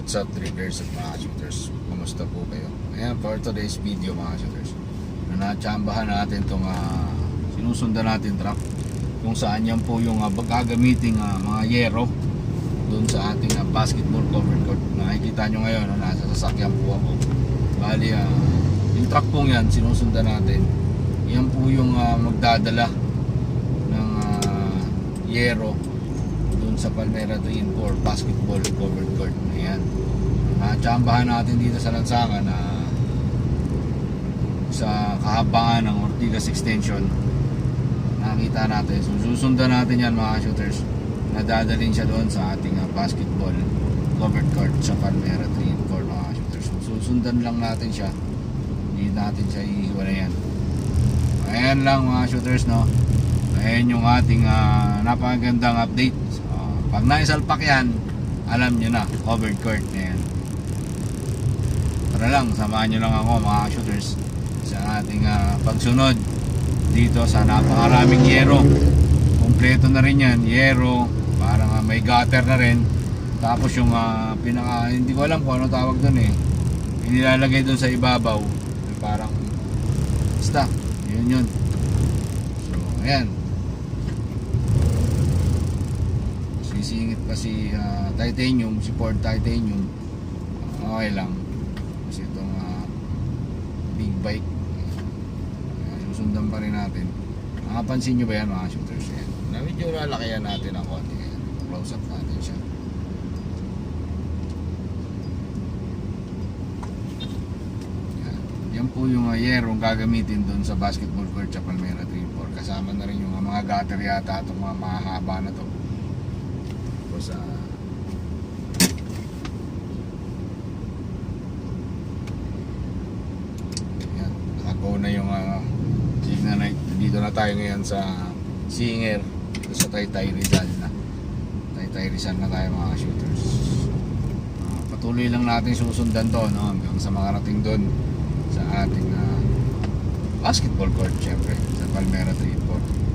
What's up triggers at mga shooters? Kumusta po kayo? Ayan, for today's video mga shooters, natsambahan natin itong sinusundan natin truck kung saan yan po yung gagamiting mga yero doon sa ating basketball covered court. Nakikita nyo ngayon, nasa sasakyan po ako. Bali, yung truck pong yan sinusundan natin. Yan po yung magdadala ng yero doon sa Palmera 3-4 basketball covered court. Ayan, natsambahan natin dito sa lansangan sa kahabaan ng Ortigas Extension. Nakita natin, so susundan natin yan mga shooters. Nadadalhin siya doon sa ating basketball covered court sa Palmera 3-4 mga shooters. So susundan lang natin siya, hindi natin siya ihiwalayan. Ayan lang mga shooters, no? Ayan yung ating napakagandang update. Pag naisalpak yan, alam nyo na, covered court na yan. Tara lang, samahan nyo lang ako mga shooters sa ating pagsunod dito sa napakaraming yero. Kompleto na rin yan, yero, parang may gutter na rin. Tapos yung hindi ko alam kung ano tawag doon eh, inilalagay doon sa ibabaw, parang basta, yun. So ayan, sisingit pa si titanium, si Ford titanium. Okay lang kasi itong big bike, susundan pa rin natin. Nakapansin nyo ba yan mga shooters? Yan, na medyo lalakayan natin ang konti. Close up natin siya. Yan po yung yerong gagamitin doon sa basketball court sa Palmera 3-4. Kasama na rin yung mga gutter yata itong mga mahaba na to. Tapos yan, nakago na yung signal light. Dito na tayo ngayon sa Singer, sa Taytay Rizal na. Taytay Rizal na tayo mga shooters. Patuloy lang natin susundan to, no? Hanggang sa makarating doon sa ating basketball court, syempre sa Palmera 3-4.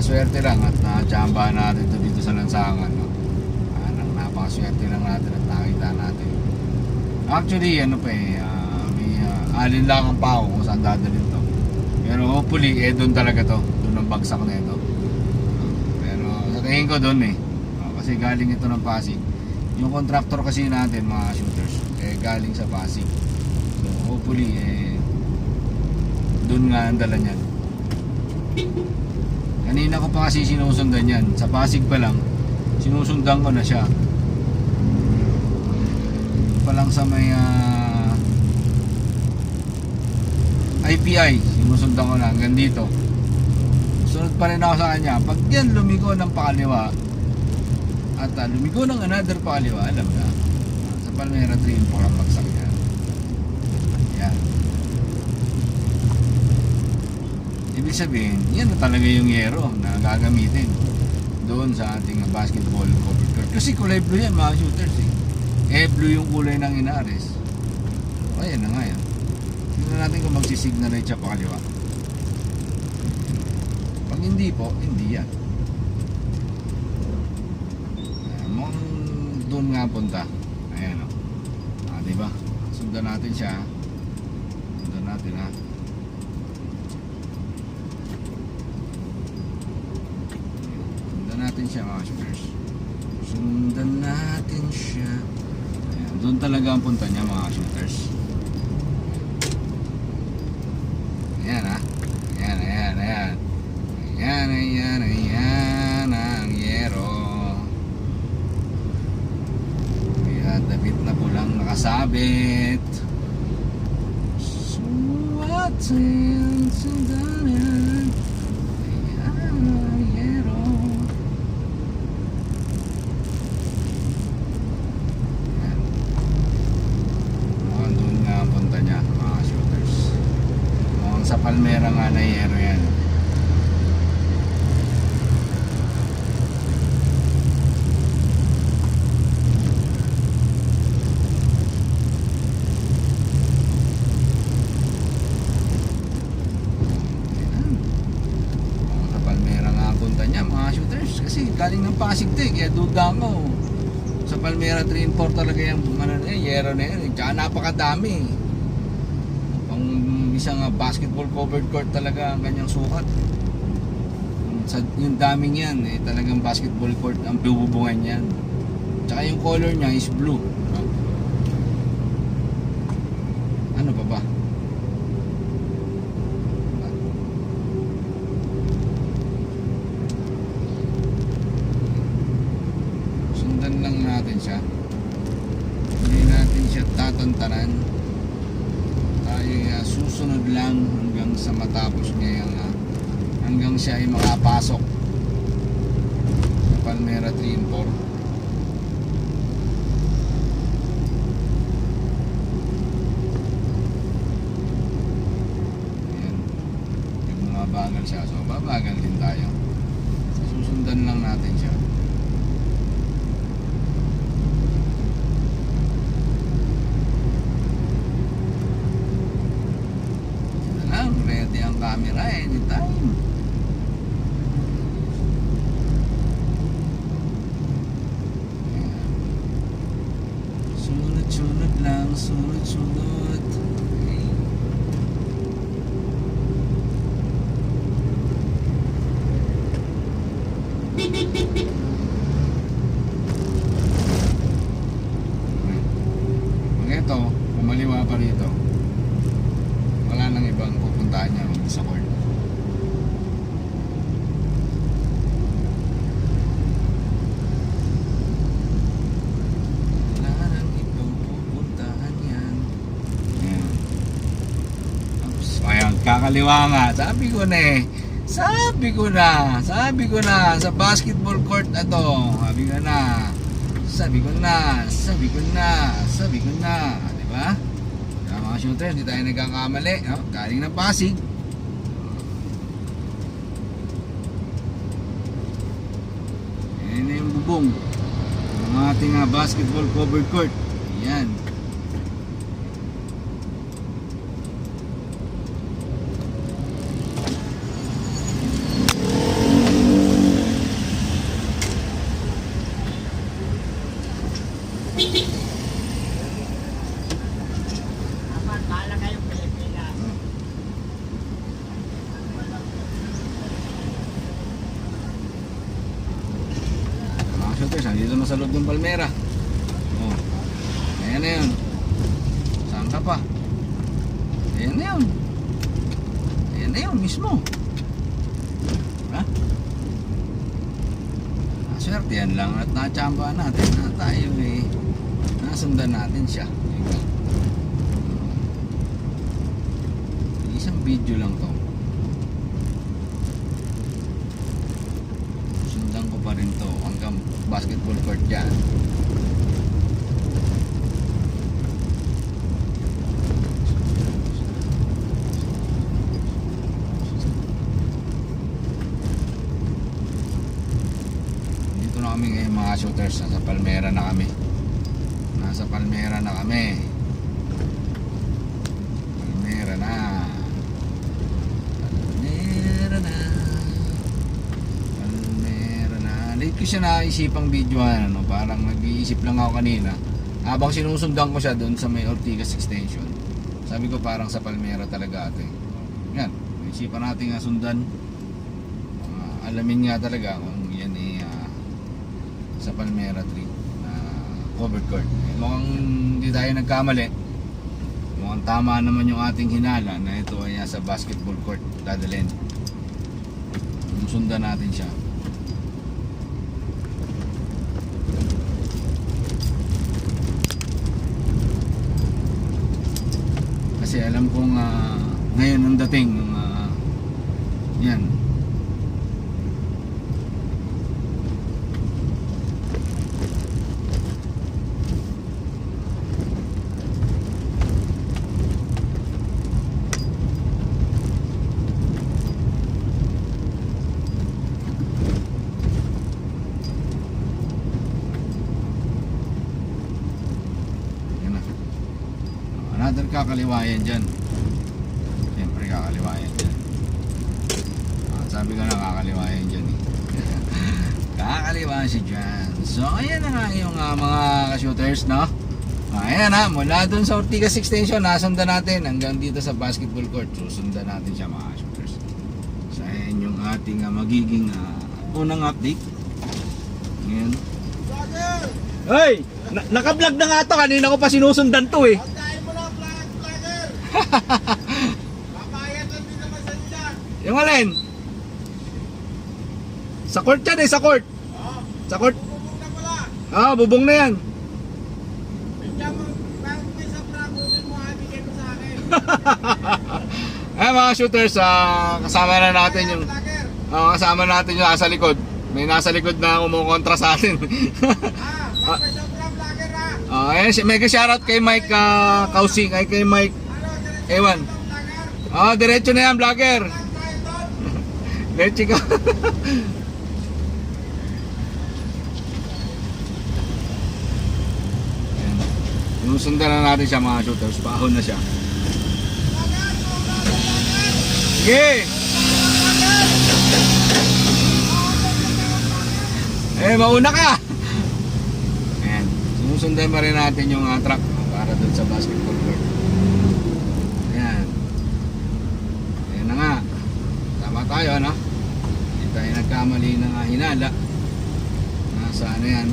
Swerte lang at natsambahan natin ito dito sa lansangan, no? Napakaswerte lang natin at nakita natin. Actually ano pa may alinlangan pa ako kung saan dadalhin to, pero hopefully doon talaga to, doon ang bagsak na ito. Pero sa tingin ko doon kasi galing ito ng Pasig. Yung contractor kasi natin mga shooters galing sa Pasig, so hopefully doon nga ang dala niyan. Kanina ko pa kasi sinusundan yan. Sa Pasig pa lang, sinusundan ko na siya. Pa lang sa may IPI, sinusundan ko na hanggang dito. Sunod pa rin ako sa kanya. Pag yan lumigo ng pakaliwa at lumigo ng another pakaliwa, alam na, sa Palmera 3-4 ang bagsak yan. Yan. Ibig sabihin, yan na talaga yung yero na gagamitin doon sa ating basketball covered court. Kasi kulay blue yan mga shooters blue yung kulay ng inares. So, ayan na nga yan. Tingnan natin kung magsisignalate siya pa kaliwa. Pag hindi po, hindi yan. Mukhang doon nga punta. Ayan o. Diba? Sundan natin siya. Sundan natin ha. Natin siya mga shooters. Sundan natin siya. Ayan, doon talaga ang punta niya mga shooters. Ayan ha. Ayan ang yero. Kaya dabit na pulang nakasabit. Suwatin sundanan. Sa Palmera nga na yero yan. shooters. Kasi galing ng Pasig to eh, kaya duda ko. Sa Palmera 3 and 4 talaga yung yero na yan. Tsaka napakadami. Pang isang basketball covered court talaga ang kanyang sukat. Yung daming yan eh, talagang basketball court ang bububungan yan. Tsaka yung color niya is blue. Ano pa ba? Sundan lang natin siya. Hindi natin siya tatantanan. Tayo susunod lang hanggang sa matapos niya yung hanggang siya ay makapasok sa Palmera 3 and 4. Ayan. Yung bumabagal siya, so babagal din tayo. Susundan lang natin siya. Ito lang, ready ang camera anytime. Sunod lang, sunod. Okay. Pag ito, kumaliwa pa rito, wala nang ibang pupuntahan niya sa court. Kakaliwa nga, sabi ko na sa basketball court na to, sabi ko na, di ba? Kaya mga shooters, di tayo nagkakamali, galing ng Pasig. Yan na yung bubong ng ating basketball covered court. Yan. Nandito na sa loob ng Palmera. Oh. Ayan na yun. Saan ka pa? Ayan na yun mismo. Ha? Swerte yan lang at nachamba natin na tayo eh. Nasundan natin siya. Isang video lang to. Sundan ko pa rin to hanggang basketball court dyan. Dito na kami ngayon mga shooters. Nasa Palmera na kami. Palmera na. Late ko siya naisipang videohan, parang nag-iisip lang ako kanina habang sinusundan ko siya doon sa may Ortigas extension. Sabi ko parang sa Palmera talaga ate. Yan, naisipan natin nga sundan. Alamin nga talaga kung yan sa Palmera 3 covered court. Mukhang hindi tayo nagkamali. Mukhang tama naman yung ating hinala na ito ay sa basketball court dadalhin. Sundan natin siya. Kasi alam kong ngayon ang dating yan. Another kakaliwayan dyan. Siyempre kakaliwayan dyan. Sabi ko na kakaliwayan dyan kakaliwa si Jan. So ayan na nga yung mga shooters, no? Ayan na, mula dun sa Ortigas Extension, nasundan natin hanggang dito sa basketball court. Susundan natin siya mga shooters. So ayan yung ating magiging unang update. Ngayon. Hey! Naka-vlog na nga to, kanina ko pa sinusundan to eh. Pagkain mo lang, vlogger! Papayat lang din naman sa dyan. Yung alin? Sa court yan eh, sa court. Oo, Sa court. bubong na pala. Bubong na yan. Bigyan mo, kahit may sa pragutin mo, bigyan mo sa akin. Ay mga shooters, kasama na natin yung Vlogger! kasama natin yung nasa likod. May nasa likod na kumukontra sa atin. May sobra vlogger Ayan, mega shoutout kay Mike Kausing, ay kay Mike Ano, Ewan. vlogger? Diretso na yan, vlogger. Tayo doon. Diretso ka. Ayan. Sinusundan na natin siya mga shooters, paahon na siya. Sige! Mauna ka! Ayan, sinusundan pa rin natin yung truck para dun sa basketball court. Ayan. Ayan na nga. Tama tayo, ano? Hindi tayo nagkamali ng hinala. Nasa ano yan?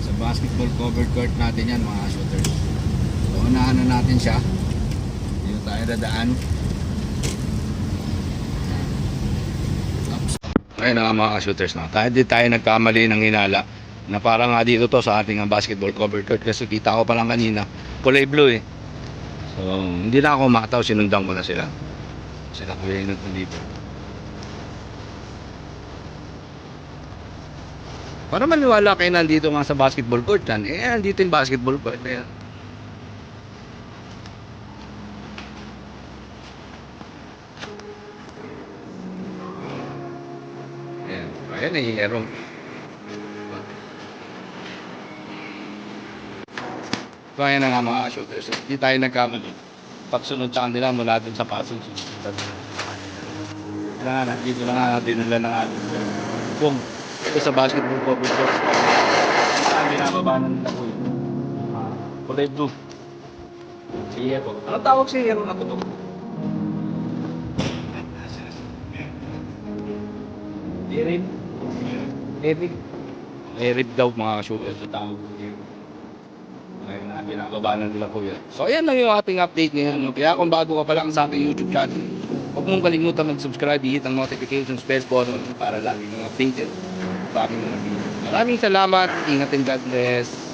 Sa basketball covered court natin yan, mga shooters. So, unahan na natin siya. Dito tayo dadaan. Ayun na mga shooters na. Di tayo nagkamali ng hinala na parang nga dito to sa ating basketball covered court kasi kita ko pa lang kanina kulay blue eh. So hindi na ako makataw, sinundan ko na sila. Sila kuya yung nandito. Para maniwala kayo nandito nga sa basketball court yan. Nandito yung basketball court na yan. Ayan eh, erong. So ayan na nga mga shooters. Hindi tayo nagkamali. Pagsunod sa kanila mula dun sa pasok. Dito na nga dinala ng ating kung ito sa basketball court. Ang binababanan nila po yun. Kulay blue. Sige po. Ano tawag siya yung ako to? Dirin. Eric daw mga shooter sa tao. Ayun na, binababanan nila po yan. So ayan lang yung ating update ngayon. Kaya kung bago ka pa lang sa ating YouTube channel, huwag mong kalimutan mag-subscribe, hit ang notifications bell button para lagi nang updated sa aming mga video. Maraming salamat, ingat and God bless.